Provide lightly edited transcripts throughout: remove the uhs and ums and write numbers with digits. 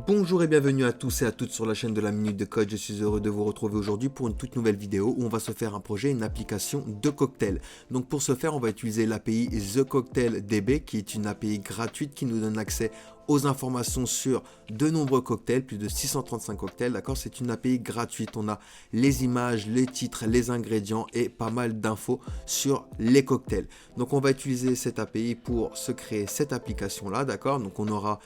Bonjour et bienvenue à tous et à toutes sur la chaîne de la Minute de Code. Je suis heureux de vous retrouver aujourd'hui pour une toute nouvelle vidéo où on va se faire un projet, une application de cocktail. Donc pour ce faire, on va utiliser l'API TheCocktailDB qui est une API gratuite qui nous donne accès aux informations sur de nombreux cocktails, plus de 635 cocktails, d'accord. C'est une API gratuite, on a les images, les titres, les ingrédients et pas mal d'infos sur les cocktails. Donc on va utiliser cette API pour se créer cette application là, d'accord. Donc on aura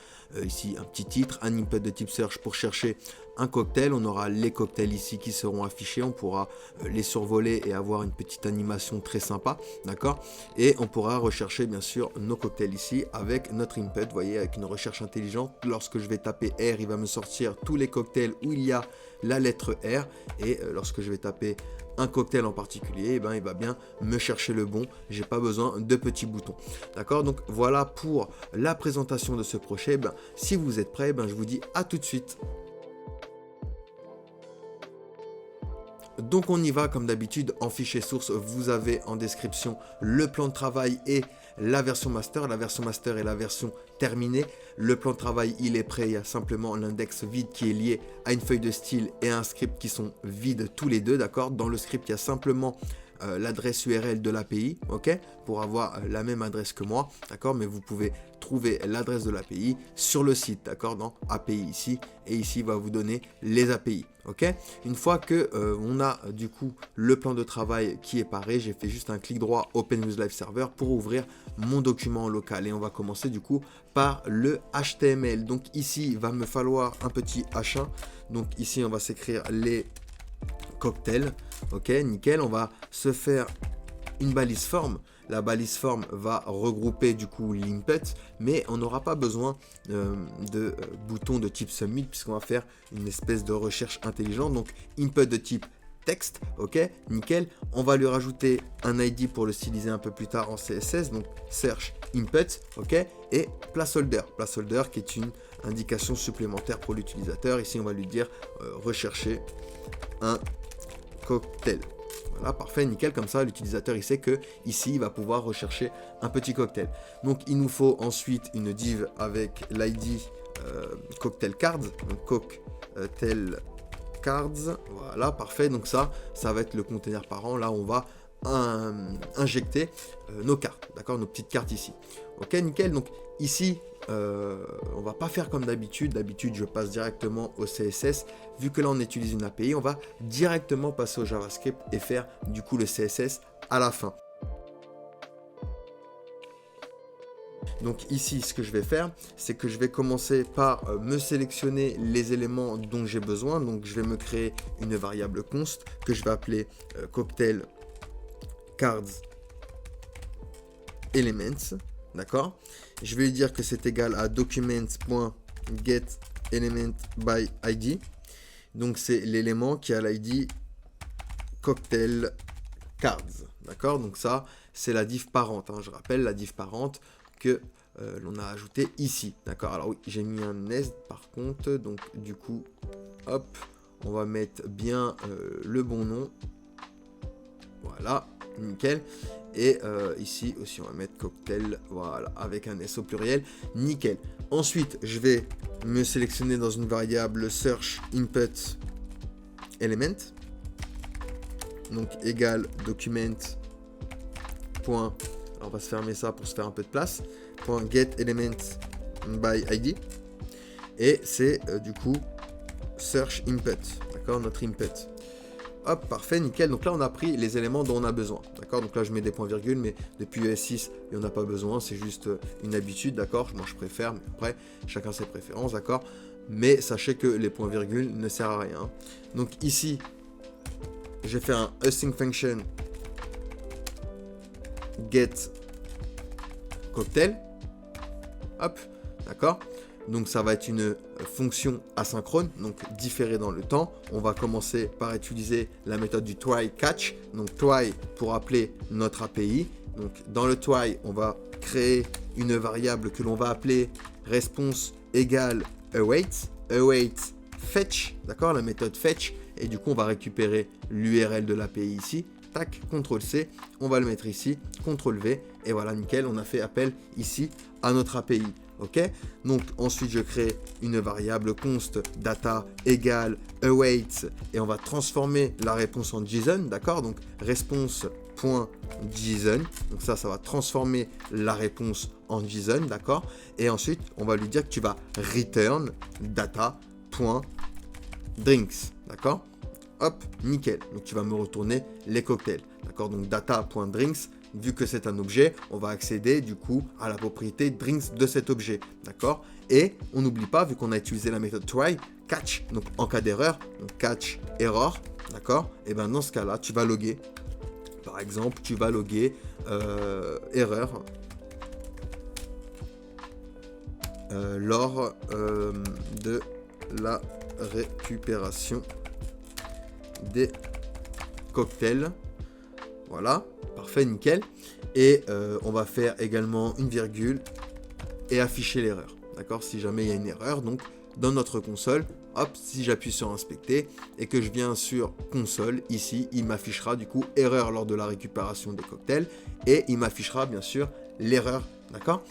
ici un petit titre, un input de type search pour chercher un cocktail, on aura les cocktails ici qui seront affichés, on pourra les survoler et avoir une petite animation très sympa, d'accord. Et on pourra rechercher bien sûr nos cocktails ici avec notre input, vous voyez, avec une recherche intelligente. Lorsque je vais taper R, il va me sortir tous les cocktails où il y a la lettre R, et lorsque je vais taper un cocktail en particulier, eh ben, il va bien me chercher le bon, j'ai pas besoin de petits boutons, d'accord. Donc voilà pour la présentation de ce projet. Ben, si vous êtes prêts, ben, je vous dis à tout de suite. Donc on y va comme d'habitude. En fichier source, vous avez en description le plan de travail et la version master. La version master est la version terminée. Le plan de travail, il est prêt. Il y a simplement l'index vide qui est lié à une feuille de style et un script qui sont vides tous les deux, d'accord. Dans le script, il y a simplement l'adresse URL de l'API, ok, pour avoir la même adresse que moi, d'accord, mais vous pouvez trouver l'adresse de l'API sur le site, d'accord, dans API ici, et ici va vous donner les API, ok. Une fois que on a du coup le plan de travail qui est paré, j'ai fait juste un clic droit Open with Live Server pour ouvrir mon document local, et on va commencer du coup par le HTML. Donc ici il va me falloir un petit H1, donc ici on va s'écrire les cocktail, ok, nickel. On va se faire une balise forme. La balise forme va regrouper du coup l'input, mais on n'aura pas besoin de bouton de type submit puisqu'on va faire une espèce de recherche intelligente. Donc input de type texte, ok, nickel. On va lui rajouter un ID pour le styliser un peu plus tard en CSS, donc search input, ok, et placeholder qui est une indication supplémentaire pour l'utilisateur. Ici on va lui dire rechercher un cocktail. Voilà, parfait, nickel. Comme ça l'utilisateur il sait que ici il va pouvoir rechercher un petit cocktail. Donc il nous faut ensuite une div avec l'id cocktail cards, donc cocktail cards, voilà, parfait. Donc ça va être le container parent. Là on va injecter nos cartes, d'accord, nos petites cartes ici, ok, nickel. Donc ici on va pas faire comme d'habitude. D'habitude je passe directement au CSS. Vu que là on utilise une API, on va directement passer au JavaScript et faire du coup le CSS à la fin. Donc ici ce que je vais faire, c'est que je vais commencer par me sélectionner les éléments dont j'ai besoin. Donc je vais me créer une variable const que je vais appeler cocktail cards elements, d'accord. Je vais lui dire que c'est égal à documents.getElementById. Donc c'est l'élément qui a l'ID cocktail cards, d'accord. Donc ça c'est la div parente, hein. Je rappelle la div parente que l'on a ajouté ici, d'accord. Alors oui, j'ai mis un nest par contre, donc du coup hop, on va mettre bien le bon nom, voilà, nickel. Et ici aussi on va mettre cocktail, voilà, avec un S au pluriel, nickel. Ensuite je vais me sélectionner dans une variable search input element, donc égal document point, on va se fermer ça pour se faire un peu de place, point get element by id, et c'est du coup search input, d'accord, notre input. Hop, parfait, nickel. Donc là on a pris les éléments dont on a besoin, d'accord. Donc là je mets des points virgules, mais depuis ES6 il n'y en a pas besoin, c'est juste une habitude, d'accord. Moi je préfère, mais après chacun ses préférences, d'accord. Mais sachez que les points virgules ne servent à rien. Donc ici je vais faire un async function get cocktail, hop, d'accord. Donc ça va être une fonction asynchrone, donc différée dans le temps. On va commencer par utiliser la méthode du try catch. Donc try pour appeler notre API. Donc dans le try, on va créer une variable que l'on va appeler response égale await. Await fetch, d'accord, la méthode fetch. Et du coup, on va récupérer l'URL de l'API ici. Tac, CTRL C, on va le mettre ici, CTRL V. Et voilà, nickel, on a fait appel ici à notre API. ok? Donc ensuite je crée une variable const data égale await et on va transformer la réponse en JSON, d'accord? Donc response.json, donc ça va transformer la réponse en JSON, d'accord? Et ensuite on va lui dire que tu vas return data.drinks, d'accord? Hop, nickel. Donc tu vas me retourner les cocktails, d'accord? Donc data.drinks, vu que c'est un objet, on va accéder du coup à la propriété drinks de cet objet, d'accord? Et on n'oublie pas, vu qu'on a utilisé la méthode try, catch, donc en cas d'erreur, donc catch error, d'accord? Et bien dans ce cas-là, tu vas loguer, par exemple, tu vas loguer erreur lors de la récupération des cocktails. Voilà, parfait, nickel. Et on va faire également une virgule et afficher l'erreur. D'accord? Si jamais il y a une erreur, donc dans notre console, hop, si j'appuie sur inspecter et que je viens sur console, ici, il m'affichera du coup erreur lors de la récupération des cocktails et il m'affichera bien sûr l'erreur. D'accord?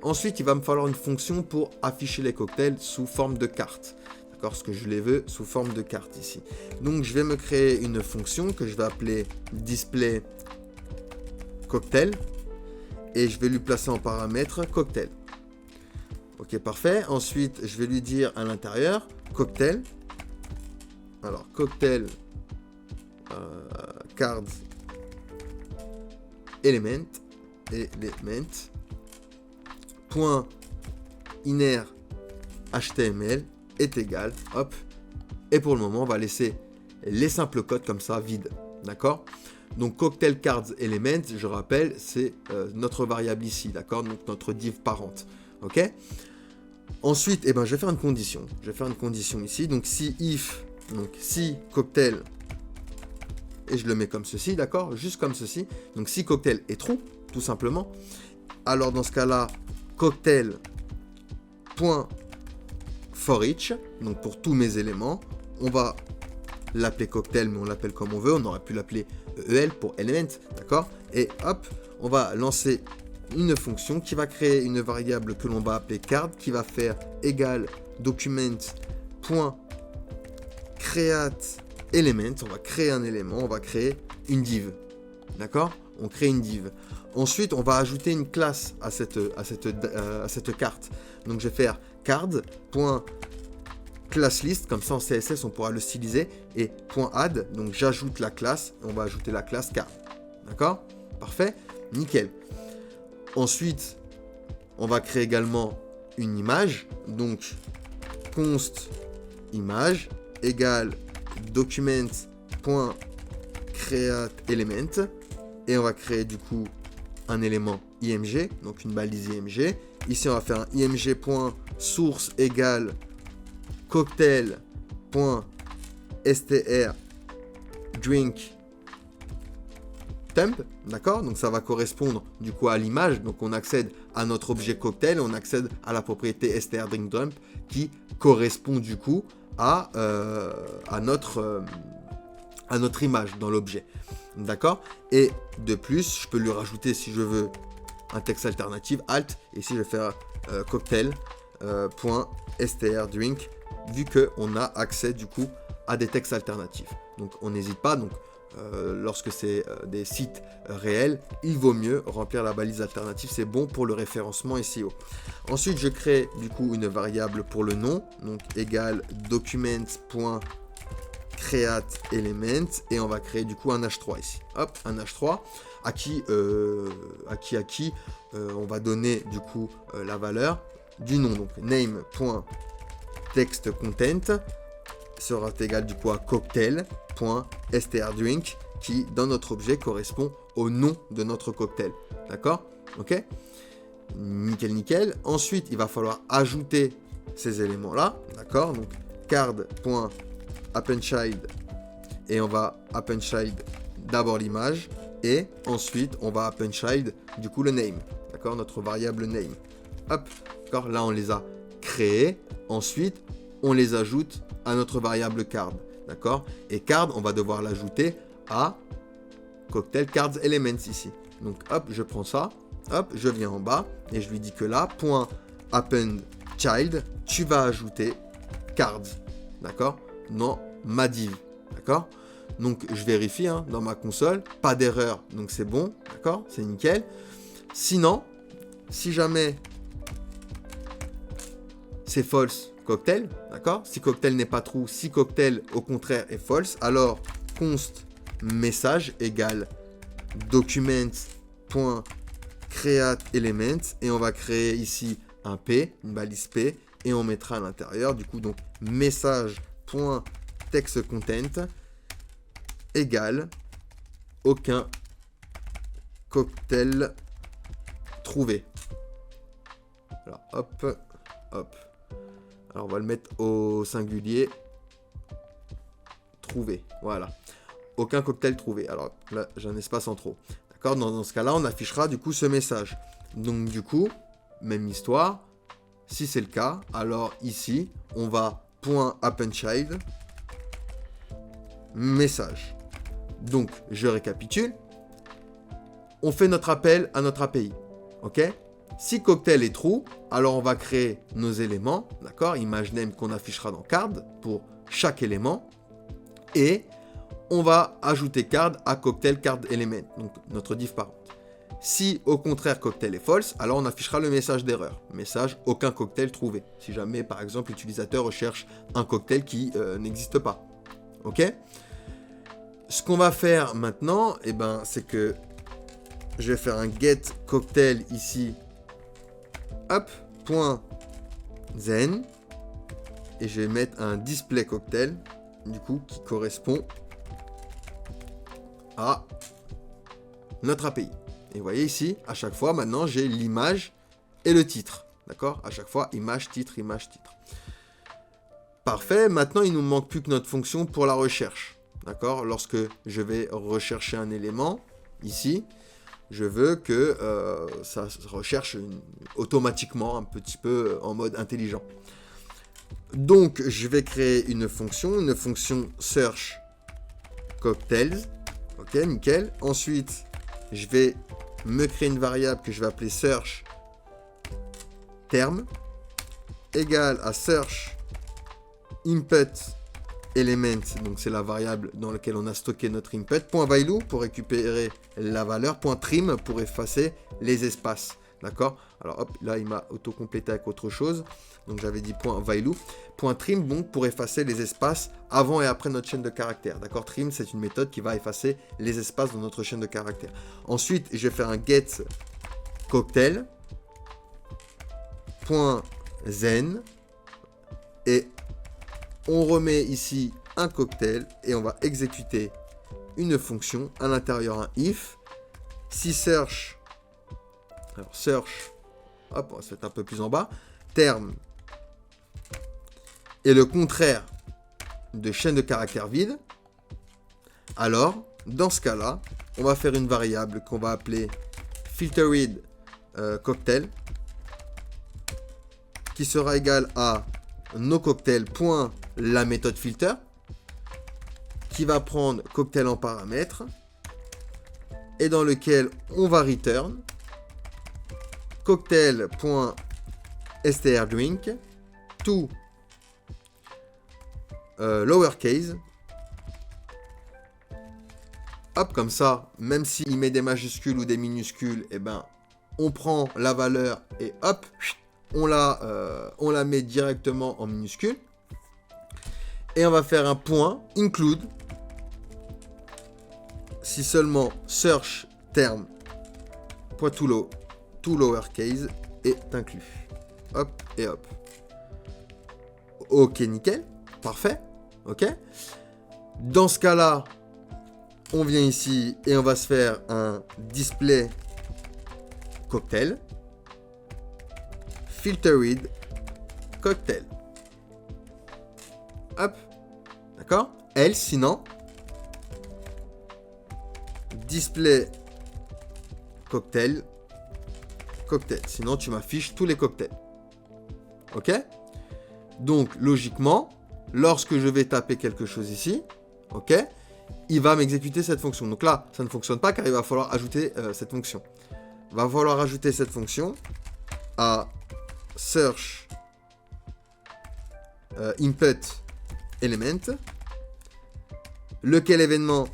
Ensuite, il va me falloir une fonction pour afficher les cocktails sous forme de carte. D'accord, ce que je les veux sous forme de carte ici. Donc je vais me créer une fonction que je vais appeler display cocktail et je vais lui placer en paramètre cocktail. Ok, parfait. Ensuite, je vais lui dire à l'intérieur cocktail. Alors cocktail cards element point inner HTML est égal, hop, et pour le moment on va laisser les simples codes comme ça vides, d'accord? Donc cocktail cards element, je rappelle, c'est notre variable ici, d'accord? Donc notre div parent, ok? Ensuite, je vais faire une condition, ici, donc si if, donc si cocktail, et je le mets comme ceci, d'accord? Juste comme ceci, donc si cocktail est true, tout simplement, alors dans ce cas-là, cocktail point for each, donc pour tous mes éléments, on va l'appeler cocktail, mais on l'appelle comme on veut, on aurait pu l'appeler EL pour element, d'accord? Et hop, on va lancer une fonction qui va créer une variable que l'on va appeler card, qui va faire égal document.create element, on va créer un élément, on va créer une div, d'accord? On crée une div. Ensuite, on va ajouter une classe à cette carte. Donc, je vais faire card.classList, comme ça en CSS, on pourra le styliser, et .add, donc j'ajoute la classe, on va ajouter la classe card. D'accord? Parfait? Nickel. Ensuite, on va créer également une image, donc const image égale document.createElement, et on va créer du coup un élément img, donc une balise img. Ici, on va faire un img.source égale cocktail.str drink temp, d'accord? Donc ça va correspondre du coup à l'image. Donc on accède à notre objet cocktail, on accède à la propriété str drink temp qui correspond du coup à notre image dans l'objet. D'accord? Et de plus, je peux lui rajouter, si je veux, un texte alternatif, alt, et ici je vais faire cocktail.str drink, vu qu'on a accès du coup à des textes alternatifs. Donc on n'hésite pas, donc lorsque c'est des sites réels, il vaut mieux remplir la balise alternative, c'est bon pour le référencement SEO. Ensuite, je crée du coup une variable pour le nom, donc égale document.createElement, et on va créer du coup un h3 ici. Hop, un h3 à qui on va donner du coup la valeur du nom, donc name.textContent sera égal du coup à cocktail.strdrink qui dans notre objet correspond au nom de notre cocktail. D'accord? Ok? Nickel, nickel. Ensuite, il va falloir ajouter ces éléments-là. D'accord? Donc card.appendChild et on va appendChild d'abord l'image et ensuite on va appendChild du coup le name. D'accord? Notre variable name. Hop. D'accord? Là, on les a créés. Ensuite, on les ajoute à notre variable card, d'accord? Et card, on va devoir l'ajouter à cocktail cards elements ici. Donc hop, je prends ça, hop, je viens en bas et je lui dis que là, point append child, tu vas ajouter cards, d'accord, dans ma div, d'accord. Donc je vérifie hein, dans ma console, pas d'erreur, donc c'est bon, d'accord, c'est nickel. Sinon, si jamais c'est false, cocktail, d'accord, si cocktail n'est pas true, si cocktail au contraire est false, alors const message égale document.createElement et on va créer ici un P, une balise P, et on mettra à l'intérieur du coup donc message.textContent égale aucun cocktail trouvé. Alors hop, hop. Alors on va le mettre au singulier. Trouvé, voilà. Aucun cocktail trouvé. Alors là j'ai un espace en trop. D'accord, dans ce cas-là on affichera du coup ce message. Donc du coup, même histoire. Si c'est le cas, alors ici on va .appendChild message. Donc je récapitule. On fait notre appel à notre API. Ok? Si cocktail est true, alors on va créer nos éléments, d'accord, image name qu'on affichera dans card pour chaque élément, et on va ajouter card à cocktail card element, donc notre div parent. Si au contraire cocktail est false, alors on affichera le message d'erreur, message aucun cocktail trouvé, si jamais par exemple l'utilisateur recherche un cocktail qui n'existe pas. Ok? Ce qu'on va faire maintenant, eh ben, c'est que je vais faire un get cocktail ici. Hop, point zen, et je vais mettre un display cocktail, du coup, qui correspond à notre API. Et vous voyez ici, à chaque fois, maintenant, j'ai l'image et le titre. D'accord? À chaque fois, image, titre, image, titre. Parfait. Maintenant, il ne nous manque plus que notre fonction pour la recherche. D'accord? Lorsque je vais rechercher un élément, ici, je veux que ça recherche automatiquement, un petit peu en mode intelligent. Donc, je vais créer une fonction search cocktails. Ok, nickel. Ensuite, je vais me créer une variable que je vais appeler search terme égale à search input element, donc c'est la variable dans laquelle on a stocké notre input, .value pour récupérer la valeur, .trim pour effacer les espaces, d'accord. Alors hop, là il m'a auto-complété avec autre chose, donc j'avais dit .value, .trim donc pour effacer les espaces avant et après notre chaîne de caractères, d'accord. Trim c'est une méthode qui va effacer les espaces dans notre chaîne de caractères. Ensuite je vais faire un get cocktail .zen et on remet ici un cocktail et on va exécuter une fonction à l'intérieur, un if. Si search, alors search, hop, on va se mettre un peu plus en bas, terme est le contraire de chaîne de caractères vide, alors dans ce cas-là, on va faire une variable qu'on va appeler filtered cocktail qui sera égale à noCocktail. La méthode filter qui va prendre cocktail en paramètre et dans lequel on va return cocktail.strdrink to lowercase. Hop, comme ça, même s'il met des majuscules ou des minuscules, eh ben, on prend la valeur et hop, on la met directement en minuscule. Et on va faire un point include si seulement search terme point to lowercase est inclus. Hop et hop. Ok, nickel. Parfait. Ok. Dans ce cas-là, on vient ici et on va se faire un display cocktail. Filtered cocktail. Hop. D'accord? Else, sinon, display cocktail. Cocktail. Sinon, tu m'affiches tous les cocktails. Ok? Donc, logiquement, lorsque je vais taper quelque chose ici, ok, il va m'exécuter cette fonction. Donc là, ça ne fonctionne pas car il va falloir ajouter cette fonction. Il va falloir ajouter cette fonction à search input element. Lequel événement?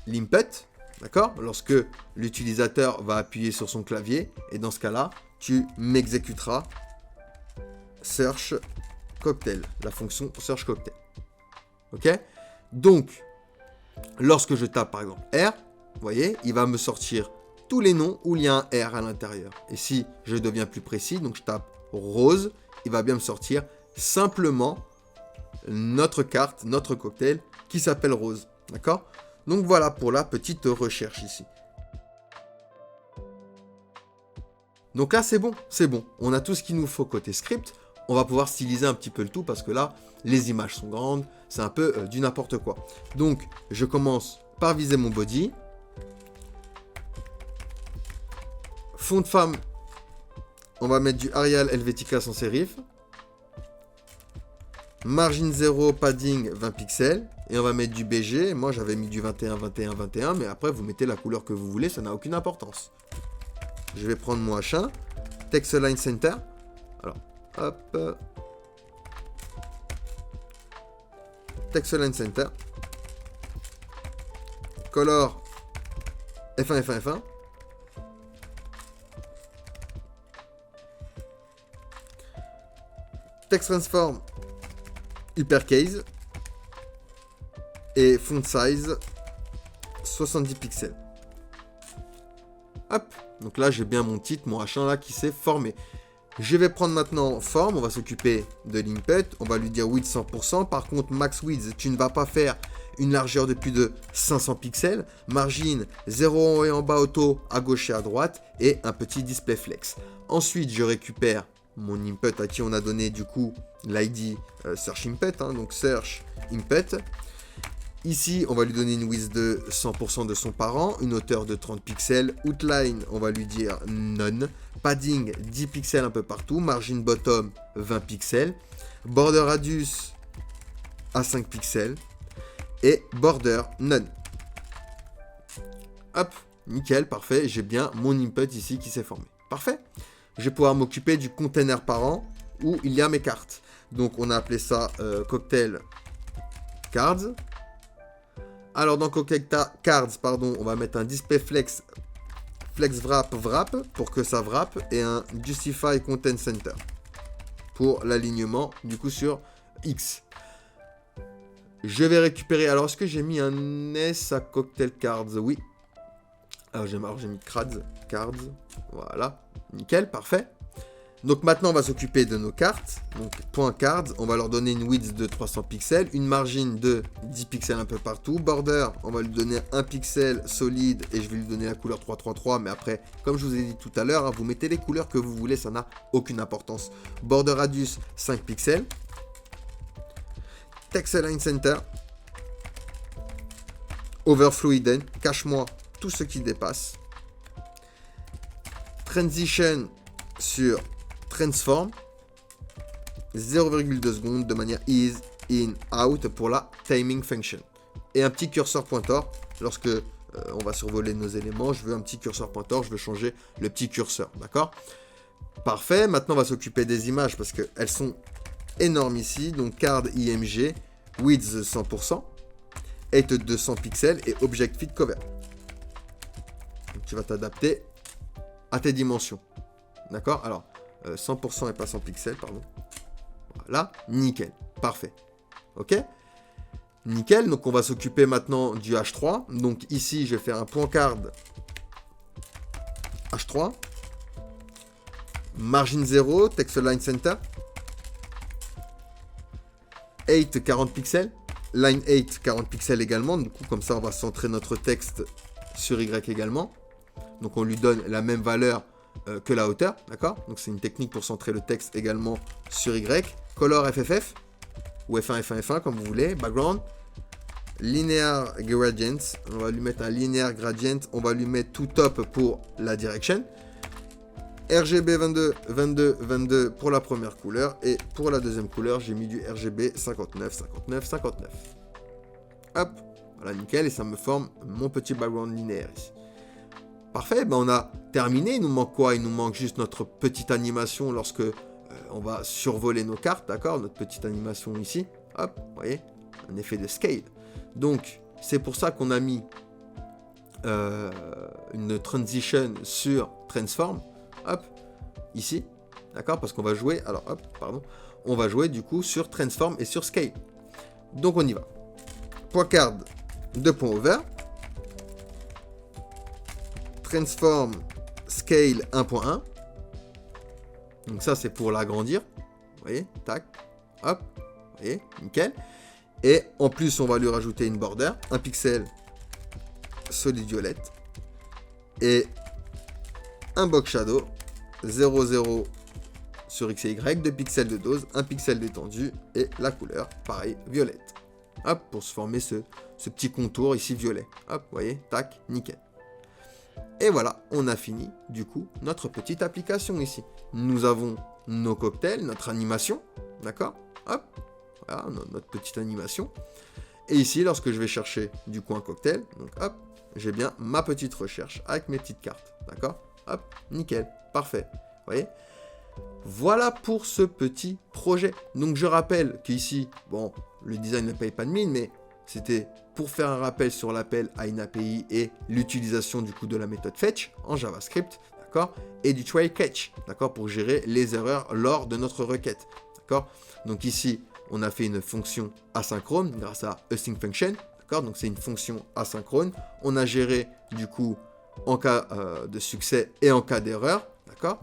L'input. D'accord? Lorsque l'utilisateur va appuyer sur son clavier. Et dans ce cas-là, tu m'exécuteras search cocktail. La fonction search cocktail. Ok? Donc, lorsque je tape par exemple R, vous voyez, il va me sortir tous les noms où il y a un R à l'intérieur. Et si je deviens plus précis, donc je tape rose, il va bien me sortir simplement notre carte, notre cocktail qui s'appelle rose. D'accord? Donc voilà pour la petite recherche ici. Donc là c'est bon, c'est bon. On a tout ce qu'il nous faut côté script. On va pouvoir styliser un petit peu le tout parce que là, les images sont grandes, c'est un peu du n'importe quoi. Donc je commence par viser mon body. Fond de femme, on va mettre du Arial Helvetica sans sérif. Margin 0, padding 20 pixels. Et on va mettre du BG. Moi, j'avais mis du 21, 21, 21. Mais après, vous mettez la couleur que vous voulez. Ça n'a aucune importance. Je vais prendre mon H1. Text Align Center. Alors, hop. Text Align Center. Color F1, F1, F1. Text Transform Hypercase. Et font size 70 pixels. Hop. Donc là, j'ai bien mon titre, mon H1 là qui s'est formé. Je vais prendre maintenant forme. On va s'occuper de l'input. On va lui dire width 100%. Par contre, max width, tu ne vas pas faire une largeur de plus de 500 pixels. Margin 0 en haut et en bas auto à gauche et à droite. Et un petit display flex. Ensuite, je récupère mon input à qui on a donné du coup l'ID search input. Donc search input. Ici, on va lui donner une width de 100% de son parent, une hauteur de 30 pixels. Outline, on va lui dire none. Padding, 10 pixels un peu partout. Margin bottom, 20 pixels. Border radius, à 5 pixels. Et border, none. Hop, nickel, parfait. J'ai bien mon input ici qui s'est formé. Parfait. Je vais pouvoir m'occuper du container parent où il y a mes cartes. Donc, on a appelé ça cocktail cards. Alors dans Cocktail Cards, on va mettre un display flex wrap pour que ça wrap et un justify content center pour l'alignement du coup sur X. Je vais récupérer. Alors est-ce que j'ai mis un S à Cocktail Cards? Oui. Alors j'ai mis cards. Voilà. Nickel, parfait. Donc maintenant, on va s'occuper de nos cartes. Donc, point cards, on va leur donner une width de 300 pixels, une margin de 10 pixels un peu partout. Border, on va lui donner 1 pixel solide et je vais lui donner la couleur 333. Mais après, comme je vous ai dit tout à l'heure, vous mettez les couleurs que vous voulez, ça n'a aucune importance. Border radius, 5 pixels. Text Align Center. Overflow Hidden, cache-moi tout ce qui dépasse. Transition sur Transform 0,2 secondes de manière ease in out pour la timing function et un petit curseur pointeur lorsque on va survoler nos éléments. Je veux un petit curseur pointeur, je veux changer le petit curseur, d'accord? Parfait. Maintenant on va s'occuper des images parce qu'elles sont énormes ici. Donc card img width 100%, height 200 pixels et object fit cover. Donc, tu vas t'adapter à tes dimensions, d'accord? Alors 100% et pas 100 pixels, pardon. Voilà, nickel, parfait. Ok, nickel. Donc on va s'occuper maintenant du H3. Donc ici, je vais faire un point card H3. Margin 0, text line center. 8, 40 pixels. Line 8, 40 pixels également. Du coup, comme ça, on va centrer notre texte sur Y également. Donc on lui donne la même valeur que la hauteur, d'accord? Donc c'est une technique pour centrer le texte également sur Y. Color FFF, ou F1, F1, F1, comme vous voulez. Background. Linear Gradient, on va lui mettre un Linear Gradient, on va lui mettre tout top pour la direction. RGB 22, 22, 22 pour la première couleur. Et pour la deuxième couleur, j'ai mis du RGB 59, 59, 59. Hop, voilà, nickel. Et ça me forme mon petit background linéaire ici. Parfait, ben on a terminé. Il nous manque quoi? Il nous manque juste notre petite animation lorsque on va survoler nos cartes, d'accord, notre petite animation ici, hop, vous voyez, un effet de scale. Donc, c'est pour ça qu'on a mis une transition sur transform, hop, ici, d'accord, parce qu'on va jouer, alors hop, pardon, on va jouer du coup sur transform et sur scale. Donc on y va. Point card, 2 points over, transform, scale 1.1. Donc ça c'est pour l'agrandir, vous voyez, tac, hop, vous voyez, nickel. Et en plus on va lui rajouter une border, un pixel solide violette et un box shadow 0,0 sur X et Y, 2 pixels de dose, 1 pixel d'étendue et la couleur, pareil, violette. Hop, pour se former ce petit contour ici violet. Hop, vous voyez, tac, nickel. Et voilà, on a fini du coup notre petite application ici. Nous avons nos cocktails, notre animation, d'accord? Hop, voilà notre petite animation. Et ici, lorsque je vais chercher du coup un cocktail, donc hop, j'ai bien ma petite recherche avec mes petites cartes, d'accord? Hop, nickel, parfait, vous voyez? Voilà pour ce petit projet. Donc je rappelle qu'ici, bon, le design ne paye pas de mine, mais c'était pour faire un rappel sur l'appel à une API et l'utilisation du coup de la méthode fetch en JavaScript, d'accord, et du try catch, d'accord, pour gérer les erreurs lors de notre requête, d'accord. Donc ici, on a fait une fonction asynchrone grâce à async function, d'accord, donc c'est une fonction asynchrone. On a géré du coup en cas de succès et en cas d'erreur, d'accord.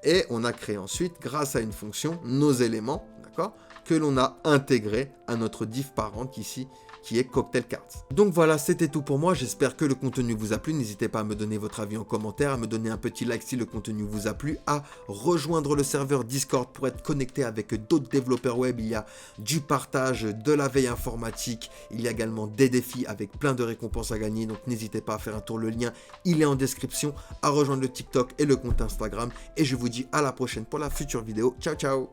Et on a créé ensuite, grâce à une fonction, nos éléments, d'accord, que l'on a intégrés à notre div parent ici, qui est Cocktail Cards. Donc voilà, c'était tout pour moi. J'espère que le contenu vous a plu. N'hésitez pas à me donner votre avis en commentaire, à me donner un petit like si le contenu vous a plu, à rejoindre le serveur Discord pour être connecté avec d'autres développeurs web. Il y a du partage, de la veille informatique. Il y a également des défis avec plein de récompenses à gagner. Donc n'hésitez pas à faire un tour. Le lien, il est en description. À rejoindre le TikTok et le compte Instagram. Et je vous dis à la prochaine pour la future vidéo. Ciao, ciao!